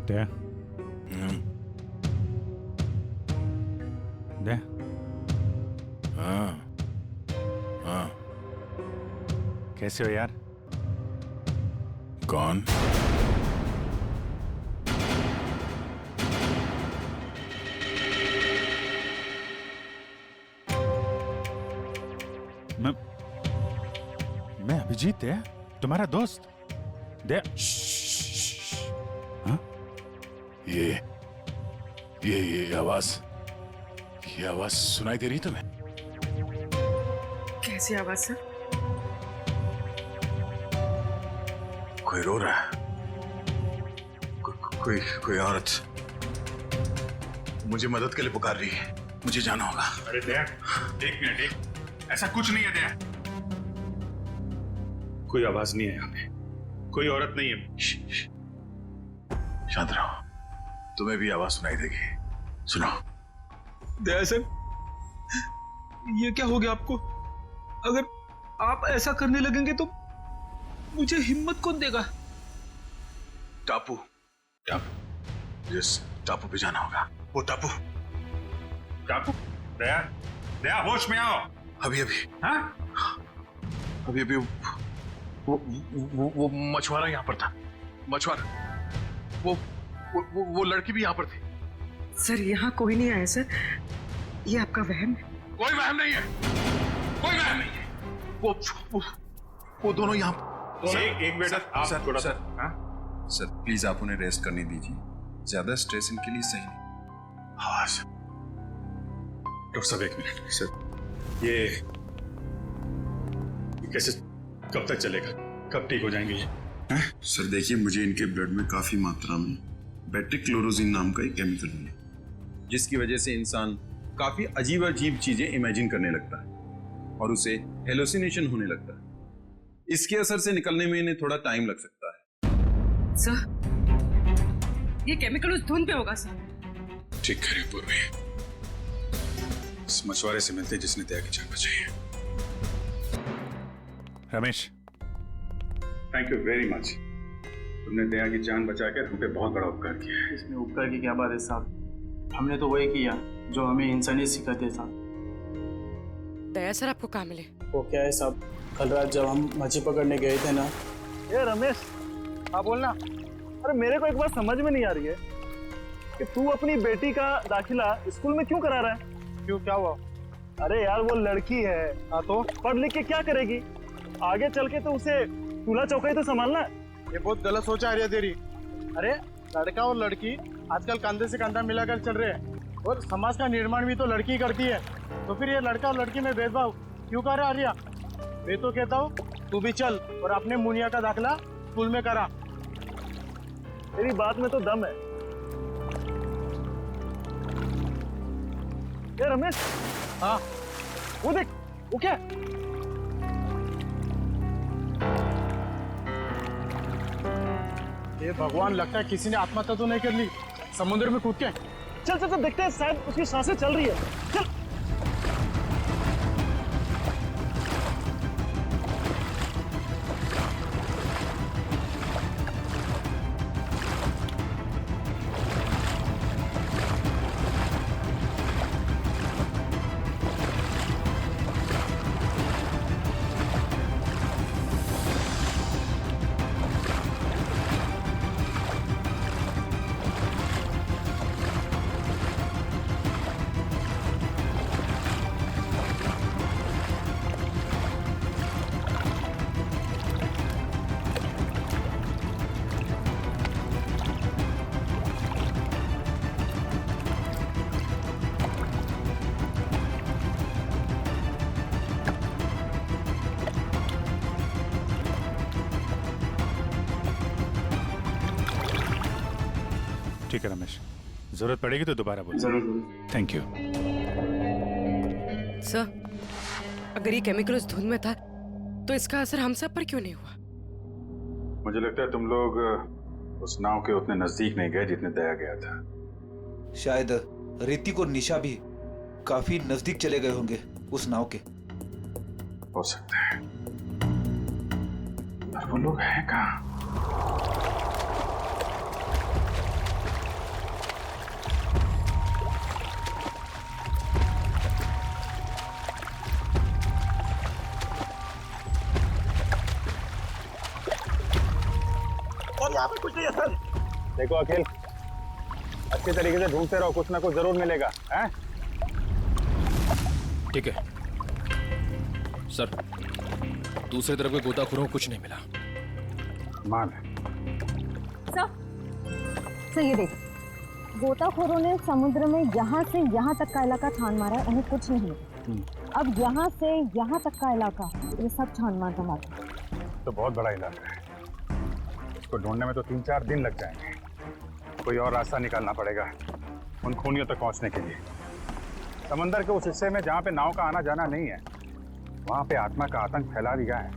दया दया हाँ हाँ। कैसे हो यार? कौन? मैं अभिजीत है, तुम्हारा दोस्त। दया हाँ? ये आवाज सुनाई दे रही तुम्हें? कैसी आवाज सर? कोई रो रहा है। कोई औरत मुझे मदद के लिए पुकार रही है। मुझे जाना होगा। अरे दया, एक मिनट, ऐसा कुछ नहीं है दया। कोई आवाज नहीं है यहाँ पे, कोई औरत नहीं है। शांत रहो, तुम्हें भी आवाज सुनाई देगी। सुनो। दया सर, ये क्या हो गया आपको? अगर आप ऐसा करने लगेंगे तो मुझे हिम्मत कौन देगा? टापू जिस टापू पे जाना होगा, वो टापू। दया दया, होश में आओ। अभी हाँ? वो मछुआरा यहाँ पर था। मछुआरा, वो लड़की भी यहाँ पर थी। सर यहाँ कोई नहीं आया सर, ये आपका वहम है। कोई वहम नहीं है, कोई वहम नहीं है। वो दोनों यहाँ। एक मिनट, आप थोड़ा सा। सर प्लीज आप उन्हें रेस्ट करने दीजिए, ज्यादा स्ट्रेस इनके लिए सही नहीं। हाँ सर। डॉक्टर साहब एक मिनट। सर ये कैसे, कब तक चलेगा? कब ठीक हो जाएंगे ये? सर देखिए, मुझे इनके ब्लड में काफी मात्रा में बेटिक्लोरोजिन नाम का एक केमिकल मिला, जिसकी वजह से इंसान काफी अजीब अजीब चीजें इमेजिन करने लगता है और उसे हेलुसिनेशन होने लगता है। इसके असर से निकलने में इन्हें थोड़ा टाइम लग सकता है। सर ये केमिकल उस धुंध पे होगा सर। ठीक करें पूर्वी, इस मछुआरे से मिलते जिसने दया की जान बचाई है। Ramesh, thank you very much. तुमने दया की जान बचाकर हम पे बहुत बड़ा उपकार किया है। इसमें उपकार की क्या बात है साहब, हमने तो वही किया जो हमें इंसानियत सिखाते साहब। दया सर आपको कहाँ मिले? वो क्या है साहब, कल रात जब हम मछली पकड़ने गए थे ना। ये रमेश, हाँ बोलना। अरे मेरे को एक बात समझ में नहीं आ रही है कि तू अपनी बेटी का दाखिला स्कूल में क्यों करा रहा है? क्यों, क्या हुआ? अरे यार वो लड़की है, हाँ तो पढ़ लिख के क्या करेगी? आगे चल के तो उसे चूल्हा चौका तो संभालना है। ये बहुत गलत सोच आ रही है तेरी। अरे लड़का और लड़की आजकल कंधे से कंधा मिलाकर चल रहे हैं और समाज का निर्माण भी तो लड़की करती है, तो फिर ये लड़का और लड़की में भेदभाव क्यों कर रहा है आर्या? मैं तो कहता हूँ तू भी चल और अपने मुनिया का दाखिला स्कूल में करा। तेरी बात में तो दम है। ये रमेश, हाँ वो देख, वो क्या? ये भगवान, लगता है किसी ने आत्महत्या तो नहीं कर ली समुद्र में कूद के। चल चल चल देखते हैं, शायद उसकी सांसें चल रही है। चल। ठीक है रमेश, जरूरत पड़ेगी तो दोबारा बोल। जरूर। Thank you. सर अगर ये केमिकल उस धुंध में था तो इसका असर हम सब पर क्यों नहीं हुआ? मुझे लगता है तुम लोग उस नाव के उतने नजदीक नहीं गए जितने दया गया था। शायद ऋतिक और निशा भी काफी नजदीक चले गए होंगे उस नाव के। हो सकता है, पर वो लोग हैं कहाँ? और यहाँ पे कुछ नहीं है सर। देखो अखिल, अच्छे तरीके से ढूंढते रहो, कुछ ना कुछ जरूर मिलेगा। हैं? ठीक है सर, दूसरी तरफ के गोताखोरों को कुछ नहीं मिला। मान सर ये देख, गोताखोरों ने समुद्र में यहाँ से यहाँ तक का इलाका छान मारा है, उन्हें कुछ नहीं मिला। अब यहाँ से यहाँ तक का इलाका ये सब छान मार दो। तो बहुत बड़ा इलाका है, इसको ढूंढने में तो 3-4 दिन लग जाएंगे। कोई और रास्ता निकालना पड़ेगा उन खूनियों तक पहुंचने के लिए। समंदर के उस हिस्से में जहाँ पे नाव का आना जाना नहीं है, वहां पे आत्मा का आतंक फैला दिया है।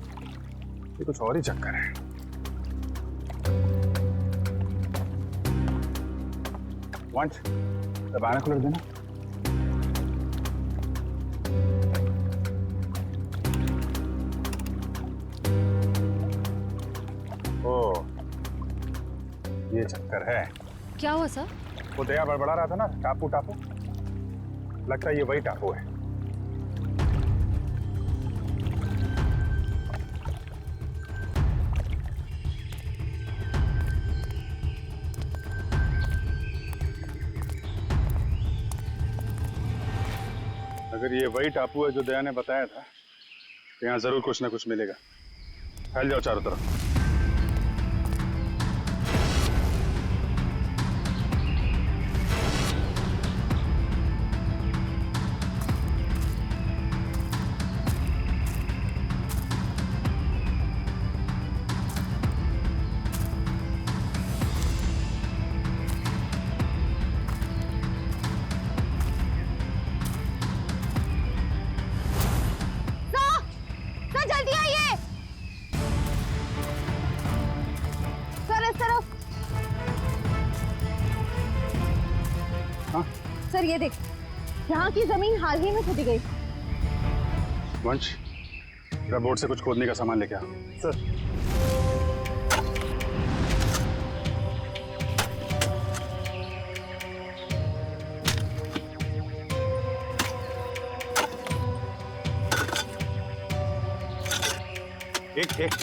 ये कुछ और ही चक्कर है। वंश, दबाना खुल देना। ओ, ये चक्कर है। क्या हुआ सर? वो दया बड़बड़ा रहा था ना, टापू टापू, लगता है ये वही टापू है। अगर ये वही टापू है जो दया ने बताया था, तो यहाँ जरूर कुछ ना कुछ मिलेगा। फैल जाओ चारों तरफ। जल्दी आइए सर, इस तरफ। हाँ? सर ये देख, यहाँ की जमीन हाल ही में खोदी गई। वंश, जरा बोट से कुछ खोदने का सामान लेके आओ। सर।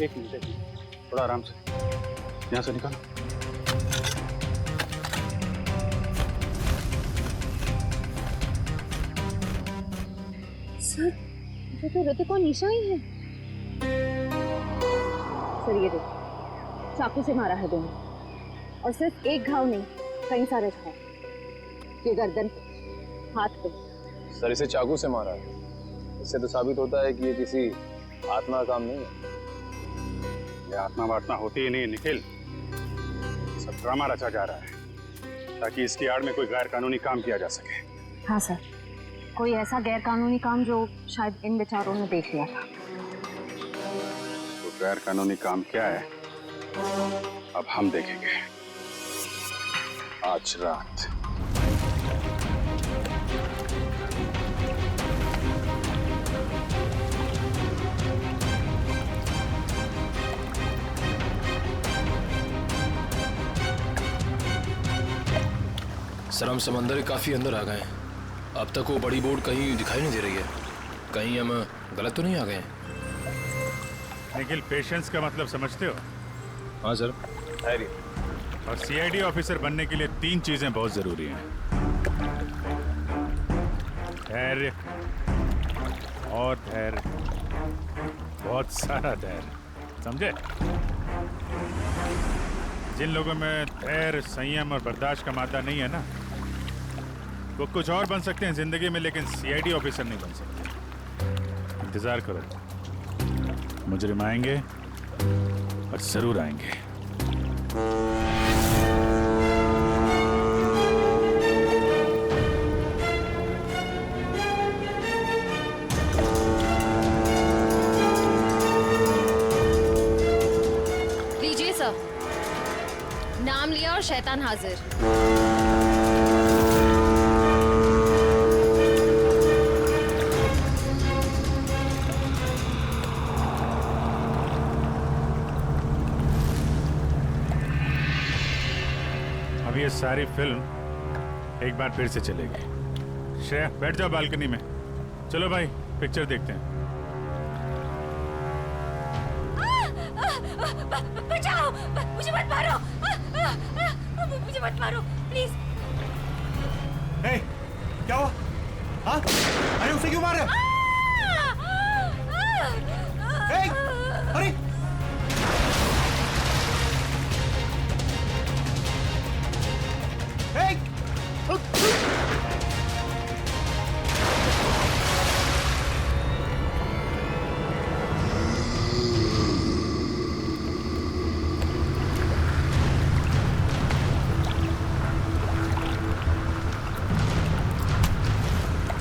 एक मिनट, थोड़ा आराम से, यहाँ से निकालो। सर, ये तो ऋतिक और निशा ही है। सर ये देख, चाकू से मारा है दोनों, और सिर्फ एक घाव नहीं, कई सारे घाव। ये गर्दन, हाथ पे। सर इसे चाकू से मारा है, इससे तो साबित होता है कि ये किसी आत्मा का काम नहीं है। ये आत्मा वात्मा होती ही नहीं निखिल, सब ड्रामा रचा जा रहा है ताकि इसकी आड़ में कोई गैर कानूनी काम किया जा सके। हाँ सर, कोई ऐसा गैर कानूनी काम जो शायद इन बेचारों ने देख लिया था। तो गैर कानूनी काम क्या है, अब हम देखेंगे आज रात। सर हम समंदर के काफी अंदर आ गए हैं। अब तक वो बड़ी बोट कहीं दिखाई नहीं दे रही है। कहीं हम गलत तो नहीं आ गए हैं? निखिल, पेशेंस का मतलब समझते हो? हाँ सर। धैर्य। और सीआईडी ऑफिसर बनने के लिए 3 चीजें बहुत जरूरी हैं। धैर्य और धैर्य, बहुत सारा धैर्य, समझे? जिन लोगों में धैर्य, संयम और बर्दाश्त का मादा नहीं है ना, वो कुछ और बन सकते हैं जिंदगी में, लेकिन सीआईडी ऑफिसर नहीं बन सकते। इंतजार करो, मुजरिम आएंगे और जरूर आएंगे। लीजिए सर, नाम लिया और शैतान हाजिर। अब ये सारी फिल्म एक बार फिर से चलेगी। श्रेया, बैठ जाओ बालकनी में। चलो भाई, पिक्चर देखते हैं। बचाओ, मुझे मत मारो, मुझे मत मारो प्लीज। क्या हुआ? हाँ? अरे उसे क्यों मार रहे हो? अरे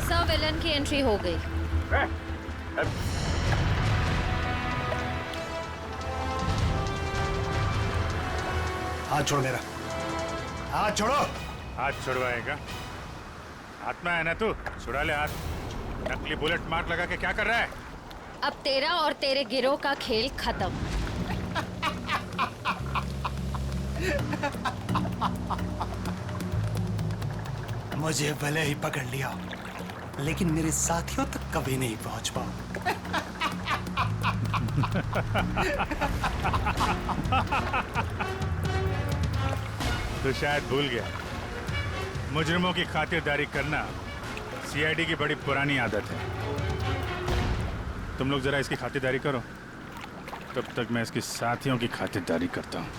सब विलन की एंट्री हो गई। हाथ छोड़ मेरा, हाथ छोड़ो। हाथ छुड़वाएगा? हाथ में है ना तू, छुड़ा ले हाथ। नकली बुलेट मार्क लगा के क्या कर रहा है? अब तेरा और तेरे गिरोह का खेल खत्म। मुझे भले ही पकड़ लिया, लेकिन मेरे साथियों तक कभी नहीं पहुंच पाओ। तो शायद भूल गया, मुजरिमों की खातिरदारी करना सीआईडी की बड़ी पुरानी आदत है। तुम लोग जरा इसकी खातिरदारी करो, तब तक मैं इसके साथियों की खातिरदारी करता हूँ।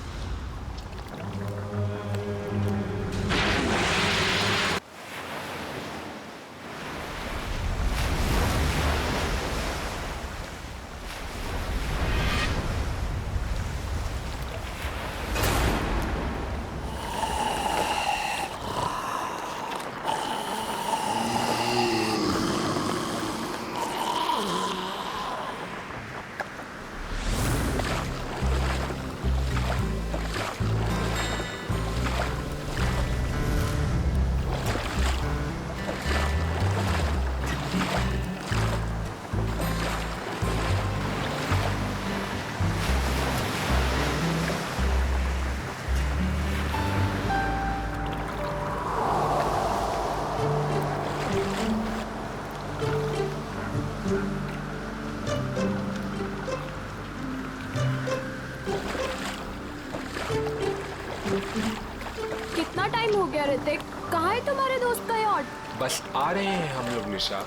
कितना टाइम हो गया ऋतिक? कहाँ है तुम्हारे दोस्त का यार्ड? बस आ रहे हैं हम लोग निशा।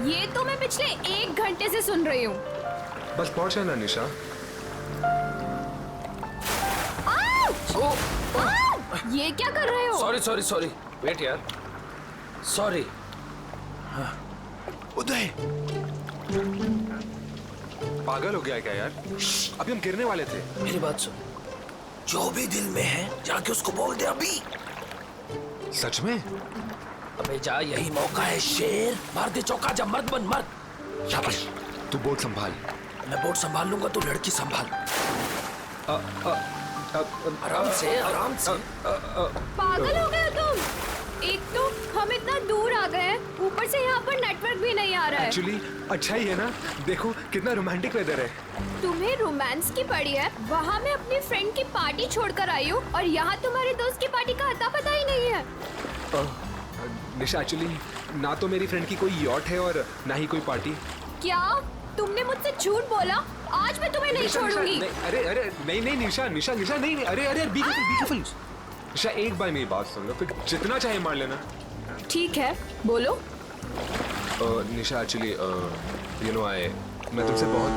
ये तो मैं पिछले 1 घंटे से सुन रही हूँ। बस पहुंचा ना निशा। ये क्या कर रहे हो? सॉरी सॉरी सॉरी, वेट यार, सॉरी। उदय, पागल हो गया क्या यार? अभी हम गिरने वाले थे। मेरी बात सुन, जो भी दिल में है जाके उसको बोल दे अभी। सच में? अबे जा, यही मौका है शेर। मार दे चौका, जब मर्द बन मर्द। शाबाश। तू बोट संभाल। मैं बोट संभाल लूंगा, तू लड़की संभाल। आराम से आराम से। पागल हो गए तुम? एक तो हम इतना दूर आ गए हैं, ऊपर से यहाँ पर नेटवर्क भी नहीं आ रहा है। एक्चुअली अच्छा ही है ना, देखो कितना रोमांटिक वेदर है। तुम्हें रोमांस की पड़ी है? वहाँ मैं अपनी फ्रेंड की पार्टी छोड़कर आई हूँ और यहाँ तुम्हारे दोस्त की पार्टी का अता पता ही नहीं है। निशा, एक्चुअली ना तो मेरी फ्रेंड की कोई यॉट है और ना ही कोई पार्टी। क्या तुमने मुझसे झूठ बोला? आज मैं तुम्हें नहीं छोड़ूंगी। अरे अरे नहीं नहीं निशा निशा निशा, नहीं अरे अरे बी केयरफुल निशा, एक बार मेरी बात सुन लो, फिर जितना चाहे मार लेना। ठीक है, बोलो। निशा, एक्चुअली यू नो मैं तुमसे बहुत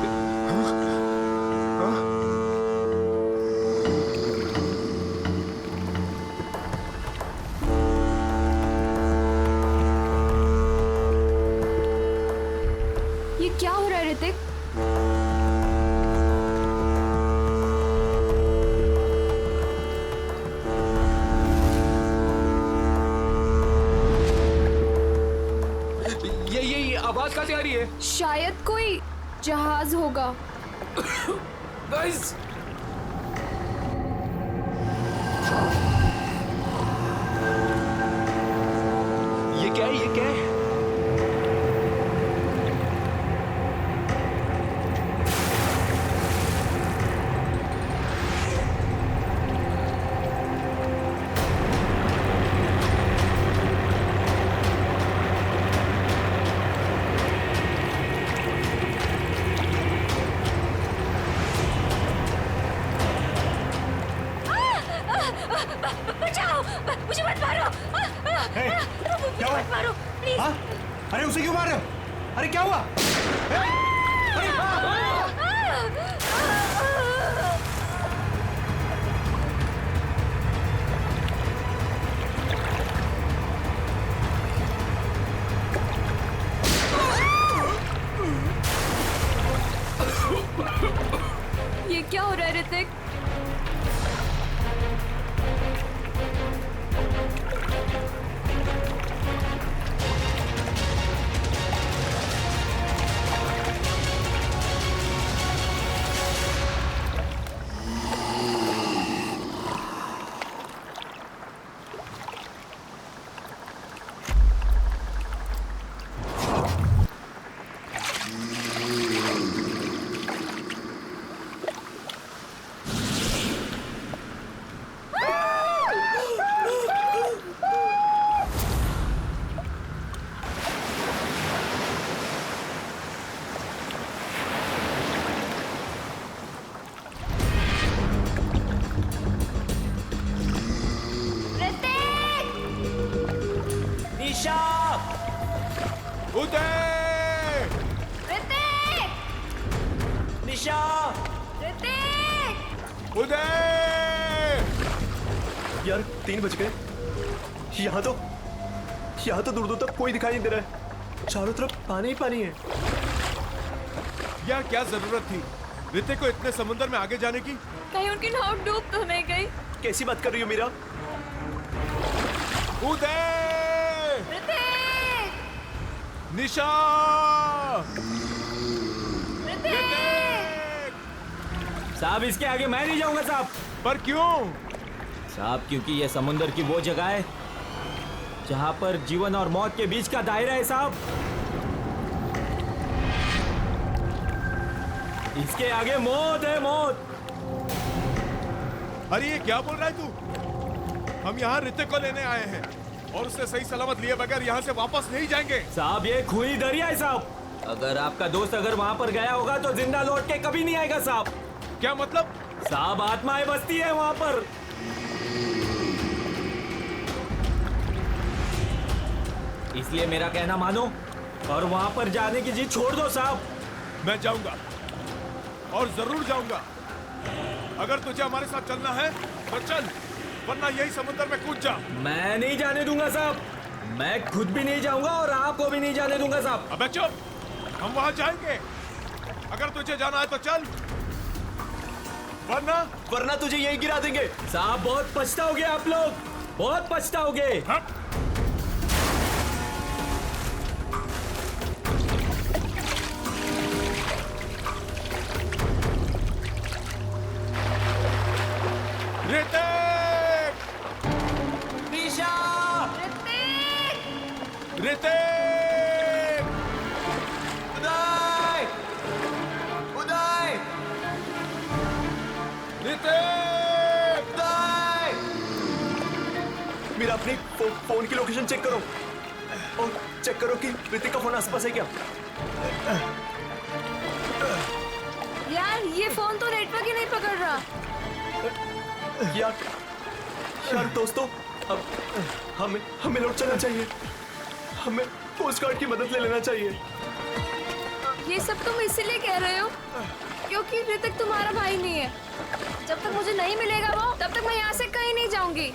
ये क्या हो रहा है ऋतिक? ये आवाज कहाँ से आ रही है? शायद कोई जहाज होगा। गाइस, ये क्या है? ये क्या है? प्लीज। अरे उसे क्यों मार रहे हो? अरे क्या हुआ? ये क्या हो रहा है ऋतिक? निशा! ऋतिक! निशा! ऋतिक! यार 3 बज गए। यहाँ तो दूर दूर तक कोई दिखाई नहीं दे रहा है। चारों तरफ पानी ही पानी है। यार क्या जरूरत थी ऋतिक को इतने समुद्र में आगे जाने की? कहीं उनकी नाव डूब तो नहीं गई? कैसी बात कर रही हो मीरा? ऋतिक! निशा! साहब इसके आगे मैं नहीं जाऊंगा साहब। पर क्यों? साहब क्योंकि यह समुद्र की वो जगह है जहां पर जीवन और मौत के बीच का दायरा है साहब। इसके आगे मौत है, मौत। अरे ये क्या बोल रहा है तू? हम यहाँ ऋतिक को लेने आए हैं और उसे सही सलामत लिए बगैर यहाँ से वापस नहीं जाएंगे। साहब ये खूनी दरिया है साहब। अगर आपका दोस्त अगर वहाँ पर गया होगा तो जिंदा लौट के कभी नहीं आएगा साहब। क्या मतलब? साहब आत्माएं बसती है वहाँ पर। इसलिए मेरा कहना मानो और वहाँ पर जाने की जिद छोड़ दो साहब। मैं जाऊंगा और जरूर जाऊंगा। अगर तुझे हमारे साथ चलना है तो चल, वरना यही समुद्र में कूद जा। मैं नहीं जाने दूंगा साहब। मैं खुद भी नहीं जाऊंगा और आपको भी नहीं जाने दूंगा साहब। अबे चुप, हम वहां जाएंगे। अगर तुझे जाना है तो चल, वरना तुझे यही गिरा देंगे। साहब बहुत पछताओगे आप लोग, बहुत पछताओगे। ऋतिक! निशा! ऋतिक! उदय! उदय! ऋतिक! उदय! मेरा अपनी फोन की लोकेशन चेक करो और चेक करो कि ऋतिक का फोन आसपास है क्या। यार ये फोन तो नेटवर्क ही नहीं पकड़ रहा। यार दोस्तों, अब हमें लौट चलना चाहिए। हमें कोस्ट गार्ड की मदद ले लेना चाहिए। ये सब तुम इसीलिए कह रहे हो क्योंकि ऋतिक तुम्हारा भाई नहीं है। जब तक मुझे नहीं मिलेगा वो, तब तक मैं यहाँ से कहीं नहीं जाऊंगी।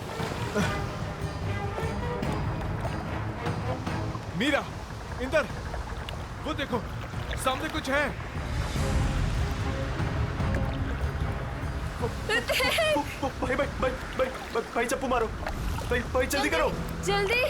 मीरा, इंदर, वो देखो सामने कुछ है। भाई चप्पू मारो। भाई जल्दी करो। जल्दी।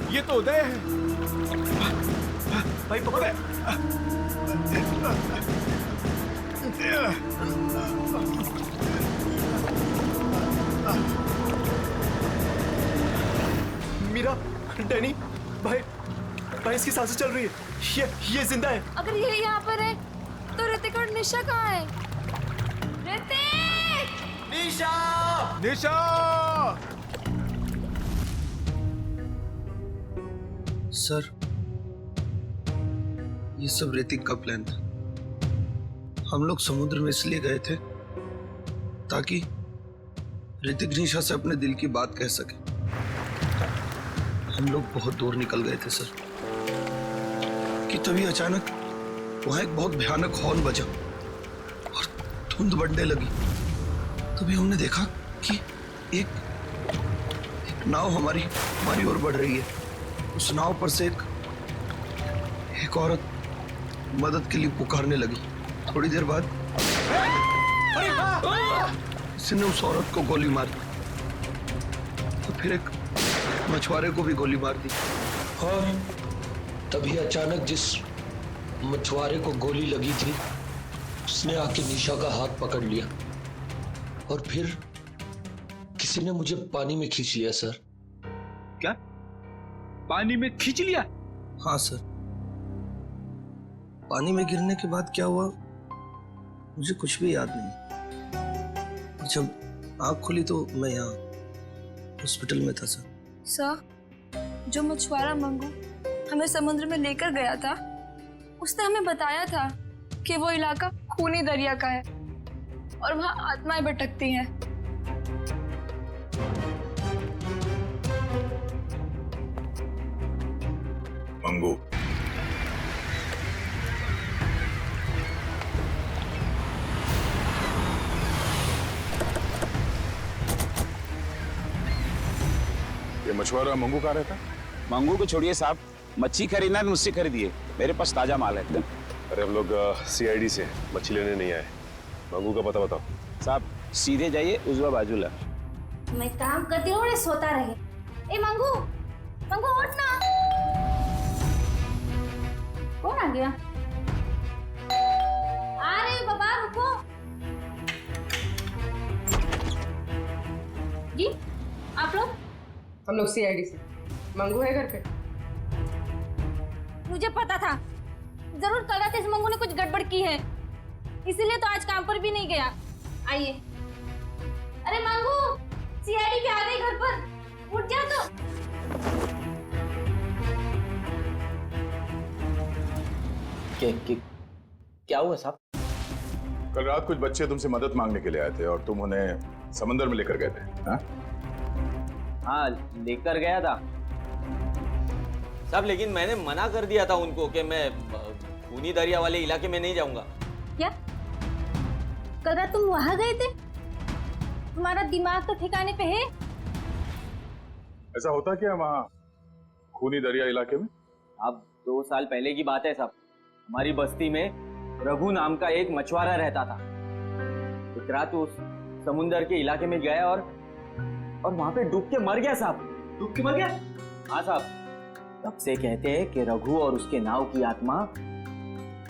ये तो उदय है। भाई पकड़े। मीरा, डैनी, भाई भाई इसकी सांसें चल रही है, ये जिंदा है। अगर ये यहाँ पर है तो ऋतिक और निशा कहाँ है? ऋतिक! निशा! निशा! सर, ये सब ऋतिक का प्लान था। हम लोग समुद्र में इसलिए गए थे ताकि ऋतिक निशा से अपने दिल की बात कह सके। हम लोग बहुत दूर निकल गए थे सर कि तभी अचानक वहां एक बहुत भयानक हॉर्न बजा और धुंध बढ़ने लगी। तभी हमने देखा कि एक नाव हमारी ओर बढ़ रही है। उस नाव पर से एक औरत मदद के लिए पुकारने लगी। थोड़ी देर बाद किसी ने उस औरत को गोली मार दी तो फिर एक मछुआरे को भी गोली मार दी। और तभी अचानक जिस मछुआरे को गोली लगी थी उसने आके निशा का हाथ पकड़ लिया और फिर किसी ने मुझे पानी में खींच लिया सर। क्या? पानी में खींच लिया? हाँ सर। पानी में गिरने के बाद क्या हुआ मुझे कुछ भी याद नहीं। जब आँख खुली तो मैं यहाँ हॉस्पिटल में था सर। सर, जो मछुआरा मंगू हमें समुद्र में लेकर गया था उसने हमें बताया था कि वो इलाका खूनी दरिया का है और वहाँ आत्माएं भटकती हैं। मंगू, ये मछुआरा मंगू कहाँ रहता? मंगू को छोड़िए साहब, मच्छी खरीदना है तो मुझसे खरीदिए, मेरे पास ताजा माल है एकदम। अरे हम लोग सीआईडी से मच्छी लेने नहीं आए। मंगू का पता बताओ। साहब सीधे जाइए, उजवा बाजूला। मैं काम करती हूँ, सोता रहे। ए मंगू, मंगू उठ ना। कौन आ गया? आ रहे हो बाबा, रुको। जी, आप लोग? हम लोग सीआईडी से। मंगू है घर पे? मुझे पता था, जरूर कल रात इस मंगू ने कुछ गड़बड़ की है, इसीलिए तो आज काम पर भी नहीं गया। आइए। अरे मंगू, सीआईडी भी आ गई घर पर, उठ जा तो। क्या हुआ साहब? कल रात कुछ बच्चे तुमसे मदद मांगने के लिए आए थे और तुम उन्हें समंदर में लेकर गए थे। हाँ, लेकर गया था साहब, लेकिन मैंने मना कर दिया था उनको कि मैं खूनी दरिया वाले इलाके में नहीं जाऊंगा। क्या? कल रात तुम वहां गए थे? तुम्हारा दिमाग तो ठिकाने पे है? ऐसा होता क्या वहाँ खूनी दरिया इलाके में? अब 2 साल पहले की बात है साहब, हमारी बस्ती में रघु नाम का एक मछुआरा रहता था। एक रात उस समुंदर के इलाके में गया और वहां पे डूब के मर गया साहब। डूब के मर गया? हाँ साहब। तब से कहते हैं कि रघु और उसके नाव की आत्मा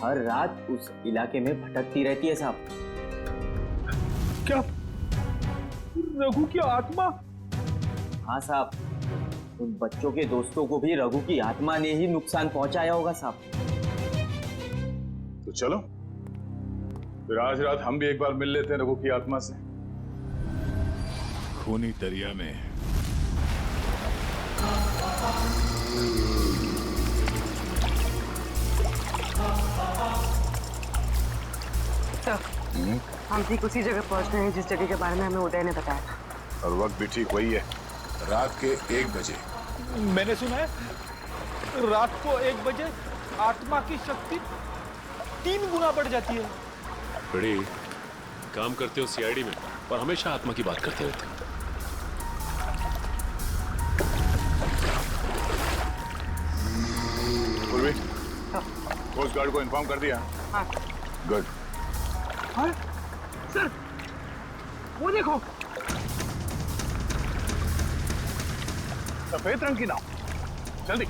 हर रात उस इलाके में भटकती रहती है साहब। क्या? रघु की आत्मा? हाँ साहब, उन बच्चों के दोस्तों को भी रघु की आत्मा ने ही नुकसान पहुंचाया होगा साहब। तो चलो फिर आज रात हम भी एक बार मिल लेते हैं रघु की आत्मा से। खूनी दरिया में हम ठीक उसी जगह पहुंच गए हैं जिस जगह के बारे में हमें उदय ने बताया था। और वक्त भी ठीक वही है, रात के 1 बजे। मैंने सुना है रात को 1 बजे आत्मा की शक्ति 3 गुना बढ़ जाती है। बड़ी काम करते हो सीआईडी में और हमेशा आत्मा की बात करते रहते हो। पूर्वी, कोस्ट गार्ड को इन्फॉर्म कर दिया? हाँ। गुड। हाँ? सर, वो देखो, सफेद रंग की नाव। जल्दी।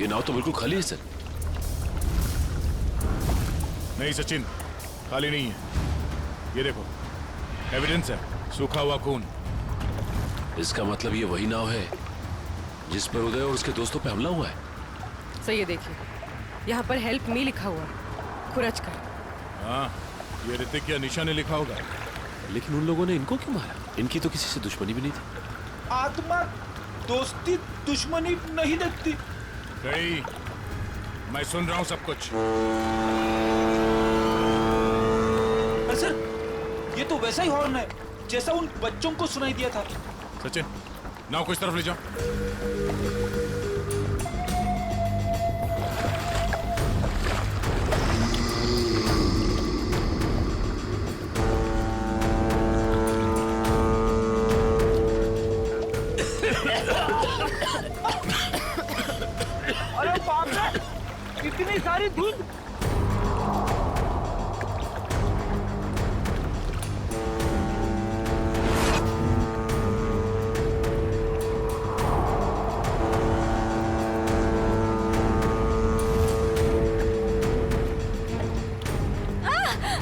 ये नाव तो बिल्कुल खाली है सर। नहीं सचिन, खाली नहीं है। ये देखो, एविडेंस है, सूखा हुआ खून। इसका मतलब ये वही नाव है जिस पर उदय और उसके दोस्तों पे हमला हुआ है। सही है, देखिए यहाँ पर हेल्प मी लिखा हुआ है, खुरच कर। हाँ, ये ऋतिक या निशा ने लिखा होगा। लेकिन उन लोगों ने इनको क्यों मारा? इनकी तो किसी से दुश्मनी भी नहीं थी। आत्मा दोस्ती दुश्मनी नहीं देखती। गई, मैं सुन रहा हूँ सब कुछ। सर, ये तो वैसा ही हॉर्न है जैसा उन बच्चों को सुनाई दिया था। सचिन, नाव को इस तरफ ले जाओ। अरे बाप रे, इतनी सारी धुंध।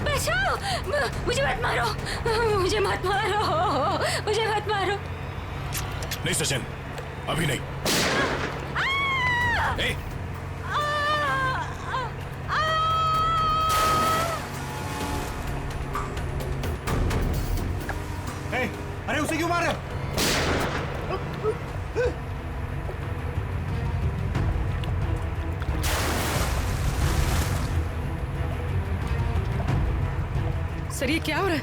बचाओ, मुझे मत मारो, मुझे मत मारो, मुझे मत मारो। नहीं सचिन, अभी नहीं। ए! अरे उसे क्यों मार रहे हो? सर, ये क्या हो रहा है?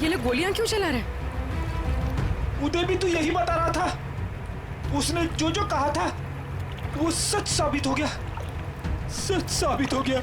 ये लोग गोलियां क्यों चला रहे हैं? उदय भी तो यही बता रहा था। उसने जो जो कहा था वो सच साबित हो गया, सच साबित हो गया।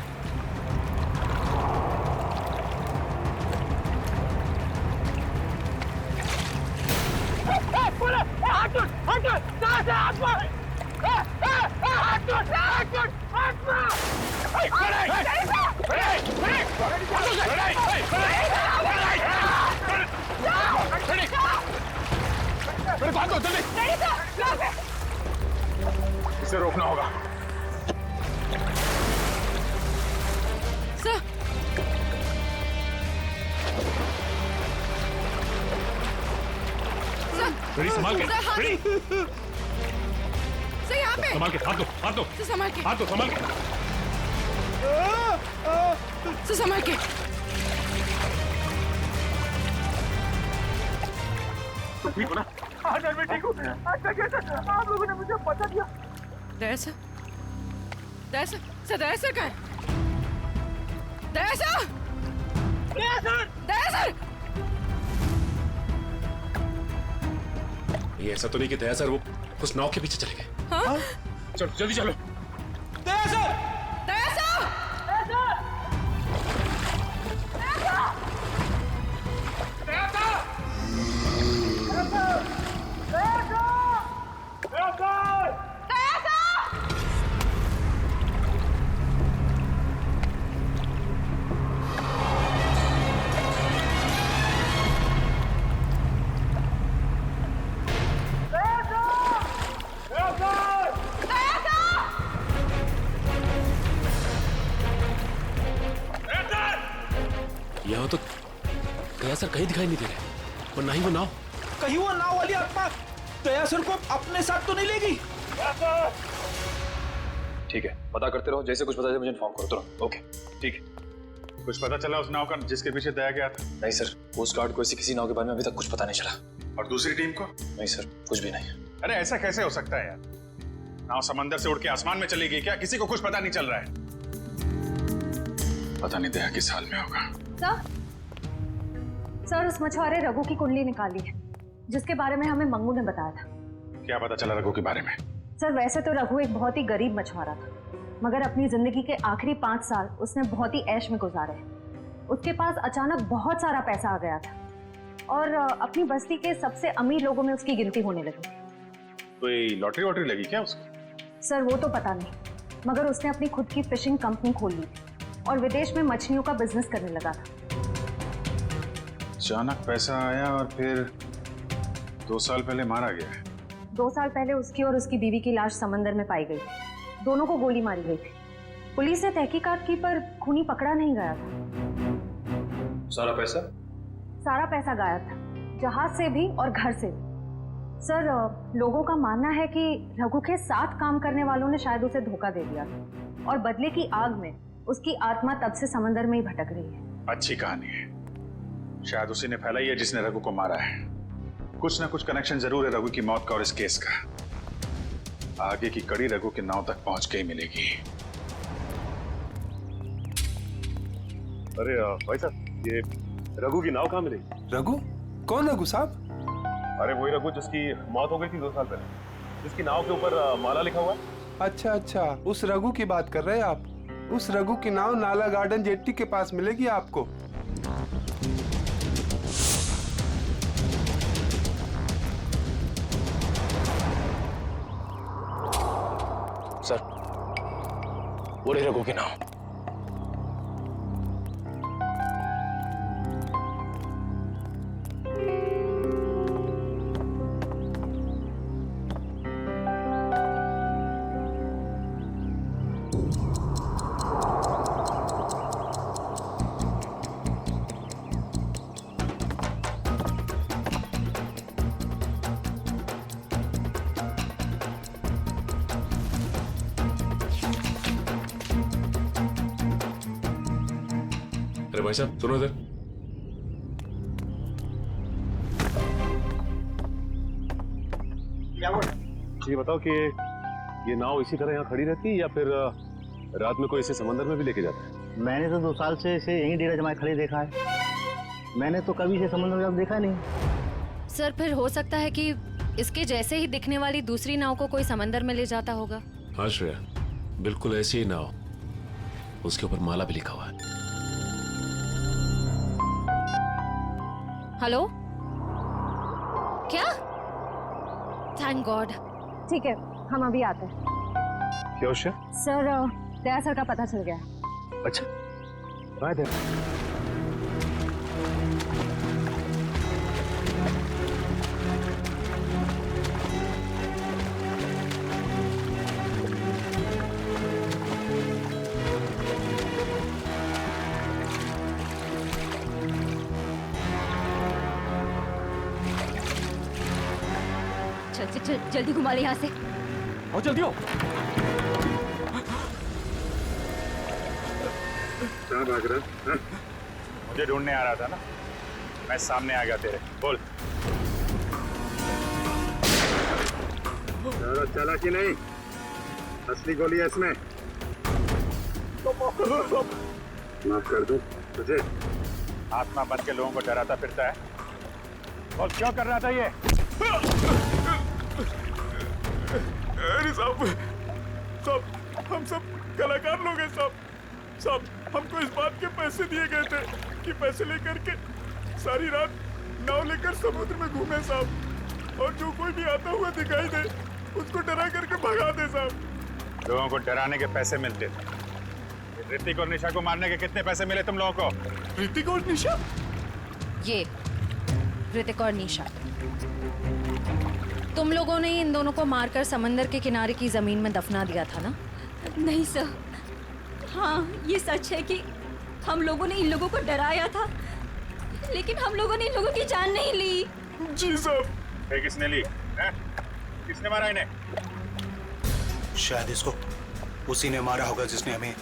इसे रोकना होगा। सर, बड़ी संभाल के, बड़ी। सर, यहाँ पे। संभाल के, हाथ दो, हाथ दो। सर, संभाल के। हाथ दो, संभाल के। सर, संभाल के। ठीक हो ना? हाँ सर, मैं ठीक हूँ। अच्छा क्या सर, आप लोगों ने मुझे बता दिया। दया सर, दया सर, सर दया सर कहाँ है? दया सर, दया सर, दया सर। ये ऐसा तो नहीं कि दया सर वो उस नाव के पीछे चले गए? हाँ? चलो, जल्दी चलो। दया सर, दया सर, यहाँ तो दया सर कहीं दिखाई नहीं दे रहे, और ना ही वो नाव। कहीं वो नाव वाली आत्मा दया सर को अपने साथ तो नहीं लेगी? ठीक है, पता करते रहो, जैसे कुछ पता चले मुझे इन्फॉर्म करो तुरंत। ओके, ठीक है। कुछ पता चला उस नाव का जिसके पीछे दया गया था? नहीं सर, कोस्ट गार्ड को ऐसी किसी नाव के बारे में अभी तक कुछ पता नहीं चला। और दूसरी टीम को? नहीं सर, कुछ भी नहीं। अरे ऐसा कैसे हो सकता है यार? नाव समंदर से उड़ के आसमान में चली गई क्या? किसी को कुछ पता नहीं चल रहा है। पता नहीं दया किस हाल में होगा। सर, उस मछुआरे रघु की कुंडली निकाली है जिसके बारे में हमें मंगू ने बताया था। क्या पता चला रघु के बारे में? सर, वैसे तो रघु एक बहुत ही गरीब मछुआरा था, मगर अपनी जिंदगी के आखिरी 5 साल उसने बहुत ही ऐश में गुजारे। उसके पास अचानक बहुत सारा पैसा आ गया था और अपनी बस्ती के सबसे अमीर लोगों में उसकी गिनती होने लगी। कोई लॉटरी वॉटरी लगी क्या उसको? सर, वो तो पता नहीं, मगर उसने अपनी खुद की फिशिंग कंपनी खोल ली थी और विदेश में मछलियों का बिजनेस करने लगा था। अचानक पैसा आया और फिर 2 साल पहले मारा गया है। 2 साल पहले उसकी और उसकी बीवी की लाश समंदर में पाई गई। दोनों को गोली मारी गई थी। पुलिस ने तहकीकात की पर खूनी पकड़ा नहीं गया था। सारा पैसा? सारा पैसा गायब था, जहाज से भी और घर से भी। सर, लोगों का मानना है कि रघु के साथ काम करने वालों ने शायद उसे धोखा दे दिया था और बदले की आग में उसकी आत्मा तब से समंदर में ही भटक रही है। अच्छी कहानी है। शायद उसी ने फैलाई है जिसने रघु को मारा है। कुछ ना कुछ कनेक्शन जरूर है रघु की मौत का और इस केस का। आगे की कड़ी रघु के नाव तक पहुंच के ही मिलेगी। अरे भाई साहब, ये रघु की नाव कहाँ मिलेगी? रघु? कौन रघु साहब? अरे वही रघु जिसकी मौत हो गई थी 2 साल पहले, जिसकी नाव के ऊपर माला लिखा हुआ है। अच्छा, उस रघु की बात कर रहे हैं आप? उस रघु की नाव नाला गार्डन जेट्टी के पास मिलेगी आपको। सर, वो रही रघु की नाव। अरे भाई साहब सुनो इधर। ये बताओ कि ये नाव इसी तरह यहाँ खड़ी रहती है या फिर रात में कोई इसे समंदर में भी लेके जाता है? मैंने तो 2 साल से इसे यहीं डेरा जमाए खड़े देखा है। मैंने तो कभी इसे समुद्र में देखा नहीं। सर, फिर हो सकता है कि इसके जैसे ही दिखने वाली दूसरी नाव को कोई समंदर में ले जाता होगा। हाँ श्रेया, बिल्कुल ऐसी ही नाव, उसके ऊपर माला भी लिखा हुआ है। हेलो, क्या? Thank God. ठीक है, हम अभी आते हैं। क्या उषा? सर, दया सर का पता चल गया है। अच्छा, बाय दया। चल जल्दी घुमा ले यहाँ से। और जल्दी हो। कहाँ भाग रहा? मुझे ढूंढने आ रहा था ना, मैं सामने आ गया तेरे। बोल। ज़्यादा चालाकी नहीं, असली गोली है इसमें। माफ कर दूं तुझे? आत्मा बन के लोगों को डराता फिरता है। और क्यों कर रहा था ये? अरे साहब, हम सब कलाकार लोग हैं साहब। हमको इस बात के पैसे दिए गए थे कि पैसे लेकर के सारी रात नाव लेकर समुद्र में घूमे साहब, और जो कोई भी आता हुआ दिखाई दे उसको डरा करके भगा दे साहब। लोगों को डराने के पैसे मिलते थे। ऋतिक और निशा को मारने के कितने पैसे मिले तुम लोगों को? ऋतिक और निशा? ये ऋतिक और निशा, तुम लोगों ने इन दोनों को मारकर समंदर के किनारे की जमीन में दफना दिया था ना? नहीं सर, हाँ ये सच है कि हम लोगों ने इन लोगों को डराया था, लेकिन हम लोगों ने इन लोगों की जान नहीं ली। जी साहब। फिर किसने ली है? किसने मारा इन्हें? शायद इसको उसी ने मारा होगा जिसने हमें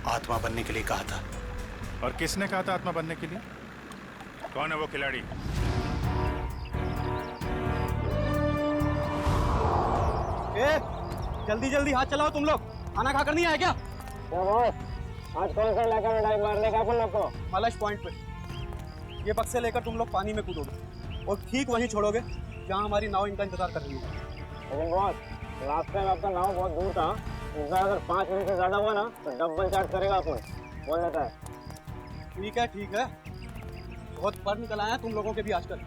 आत्मा बनने के लिए कहा था। और किसने कहा था आत्मा बनने के लिए? कौन है वो खिलाड़ी? जल्दी जल्दी हाथ चलाओ तुम लोग, खाना खाकर नहीं आए क्या? आज कौन सा इलाका में डाइव मारने का अपन लोग को? मलश पॉइंट पे। ये बक्से लेकर तुम लोग पानी में कूदोगे और ठीक वहीं छोड़ोगे जहाँ हमारी नाव इनका इंतजार कर रही है। लेकिन बॉस, लास्ट टाइम आपका नाव बहुत दूर था, इस बार अगर 5 मिनट से ज्यादा हुआ ना तो डबल चार्ज करेगा अपन, बोल देता है। ठीक है, बहुत पर निकल आया तुम लोगों के भी आजकल।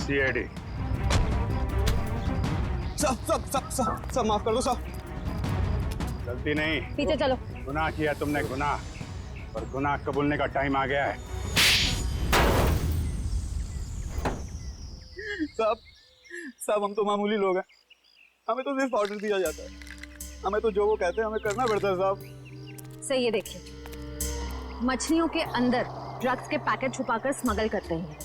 CID। सब माफ कर दो साहब। गलती नहीं, पीछे चलो। गुनाह किया तुमने, गुनाह, और गुनाह कबूलने का टाइम आ गया है। साहब हम तो मामूली लोग हैं, हमें तो सिर्फ ऑर्डर दिया जाता है, हमें तो जो वो कहते हैं हमें करना पड़ता है साहब। सही है, देखिए मछलियों के अंदर ड्रग्स के पैकेट छुपाकर स्मगल करते हैं।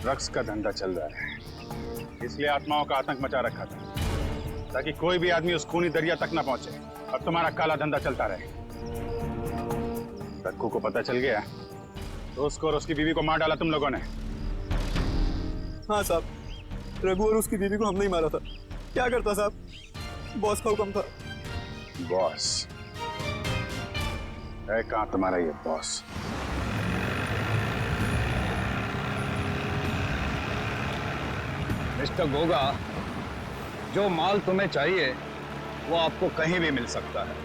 ड्रग्स का धंधा चल रहा है, इसलिए आत्माओं का आतंक मचा रखा था ताकि कोई भी आदमी उस खूनी दरिया तक न पहुंचे और तुम्हारा काला धंधा चलता रहे। रक्कू को पता चल गया तो उसको और उसकी बीवी को मार डाला तुम लोगों ने। हाँ साहब, रघु और उसकी बीवी को हमने ही मारा था। क्या करता साहब, बॉस का हुक्म था। बॉस है कहां तुम्हारा ये बॉस? मिस्टर गोगा, जो माल तुम्हें चाहिए वो आपको कहीं भी मिल सकता है,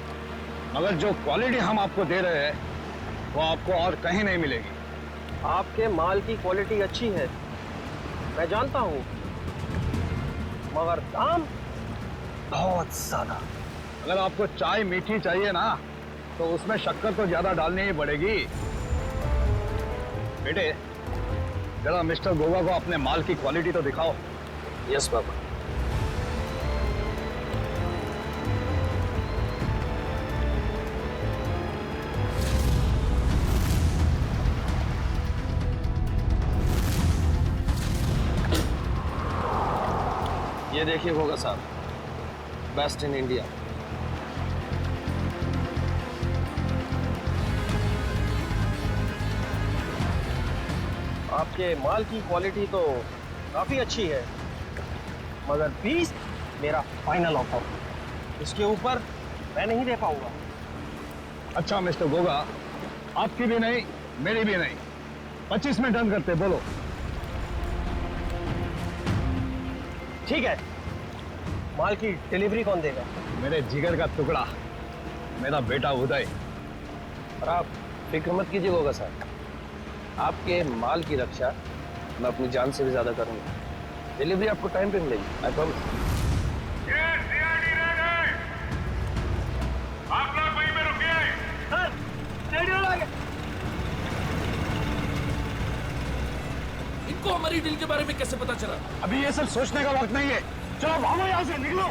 मगर जो क्वालिटी हम आपको दे रहे हैं वो आपको और कहीं नहीं मिलेगी। आपके माल की क्वालिटी अच्छी है, मैं जानता हूँ, मगर दाम बहुत ज्यादा। अगर आपको चाय मीठी चाहिए ना तो उसमें शक्कर तो ज्यादा डालनी ही पड़ेगी। बेटे, जरा मिस्टर गोगा को अपने माल की क्वालिटी तो दिखाओ। यस बाबा। ये देखिए गोगा साहब, बेस्ट इन इंडिया। आपके माल की क्वालिटी तो काफी अच्छी है, मगर 20 मेरा फाइनल ऑफर, इसके ऊपर मैं नहीं दे पाऊंगा। अच्छा मिस्टर गोगा, आपकी भी नहीं मेरी भी नहीं, 25 में डन करते, बोलो। ठीक है, माल की डिलीवरी कौन देगा? मेरे जिगर का टुकड़ा, मेरा बेटा उदय। और आप फिक्र मत कीजिए गोगा साहब, आपके माल की रक्षा मैं अपनी जान से भी ज्यादा करूंगा। डिलीवरी आपको टाइम पे मिलेगी, आई प्रॉमिस। आप लोग वहीं पे रुकिए। सर, रेडियो लगे। इनको हमारी डील के बारे में कैसे पता चला? अभी ये सब सोचने का वक्त नहीं है, चलो भागो यहाँ से, निकलो।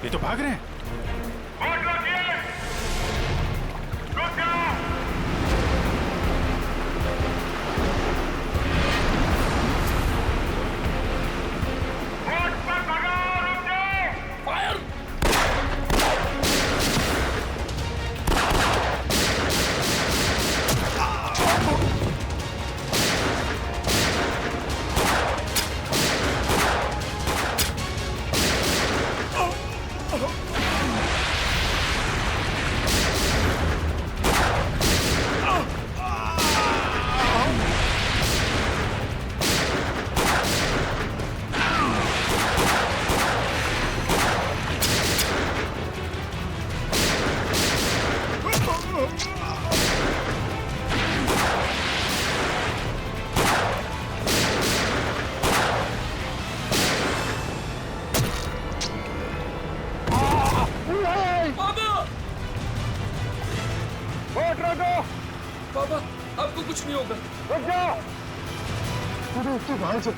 ये तो भाग रहे हैं। बाबा, आपको कुछ नहीं होगा। रुक जाओ। तू भाग जा,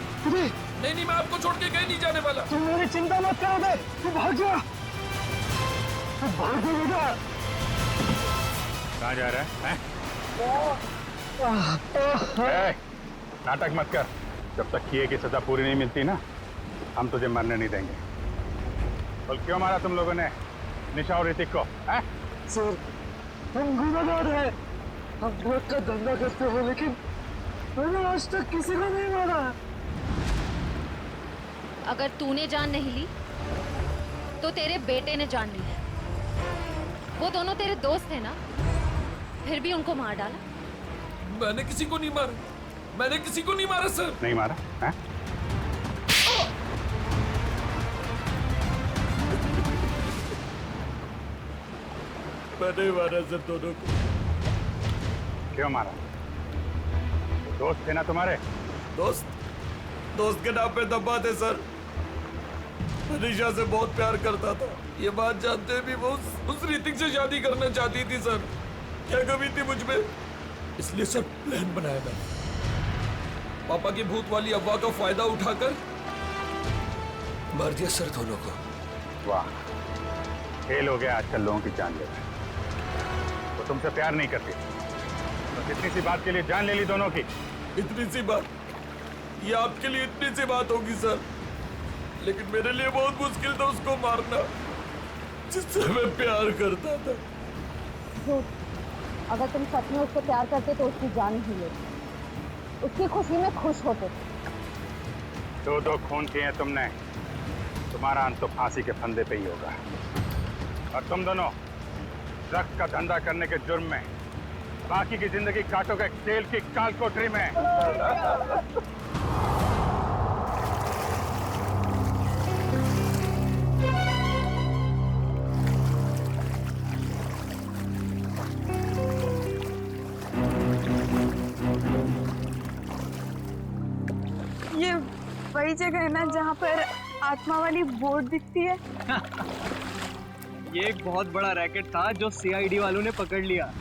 नहीं, मैं आपको छोड़ के कहीं नहीं जाने वाला। तुम मेरी चिंता मत करो बे, तू भाग जा, तू भाग जा बेटा। कहाँ जा रहा है? नाटक मत कर, जब तक किए की सजा पूरी नहीं मिलती ना, हम तुझे मरने नहीं देंगे। बोल क्यों मारा तुम लोगों ने निशा और ऋतिक को? सर, हम गुनहगार हैं, हम ड्रग का धंधा करते हो, लेकिन मैंने आज तक किसी को नहीं मारा। अगर तूने जान नहीं ली तो तेरे बेटे ने जान ली है। वो दोनों तेरे दोस्त थे ना, फिर भी उनको मार डाला। मैंने किसी को नहीं मारा, मैंने किसी को नहीं मारा सर। नहीं मारा है? मैंने मारा सर दोनों को। क्यों मारा? दोस्त थे ना तुम्हारे? दोस्त? दोस्त के नाम पे दबा थे सर। मनीषा से बहुत प्यार करता था, ये बात जानते भी वो उस ऋतिक से शादी करना चाहती थी सर। क्या कमी थी मुझ में, इसलिए सर प्लान बनाया मैंने। पापा की भूत वाली अफवाह का फायदा उठाकर मार दिया सर दोनों को। वाह, खेल हो गया आजकल लोगों की जान लेना। वो तुमसे प्यार नहीं करती, बस इतनी सी बात के लिए जान ले ली दोनों की। इतनी सी बात, ये आपके लिए इतनी सी बात होगी सर, लेकिन मेरे लिए बहुत मुश्किल था उसको मारना जिससे मैं प्यार करता था। अगर तुम सच में उसको प्यार करते तो उसकी जान ही लेते, उसकी खुशी में खुश होते। दो खून किए हैं तुमने, तुम्हारा अंत तो फांसी के फंदे पे ही होगा। और तुम दोनों ड्रग्स का धंधा करने के जुर्म में बाकी की जिंदगी काटोगे जेल की काल कोठरी में। ये वही जगह है ना जहाँ पर आत्मा वाली बोर्ड दिखती है? ये एक बहुत बड़ा रैकेट था जो सीआईडी वालों ने पकड़ लिया।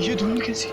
ये धुन कैसी?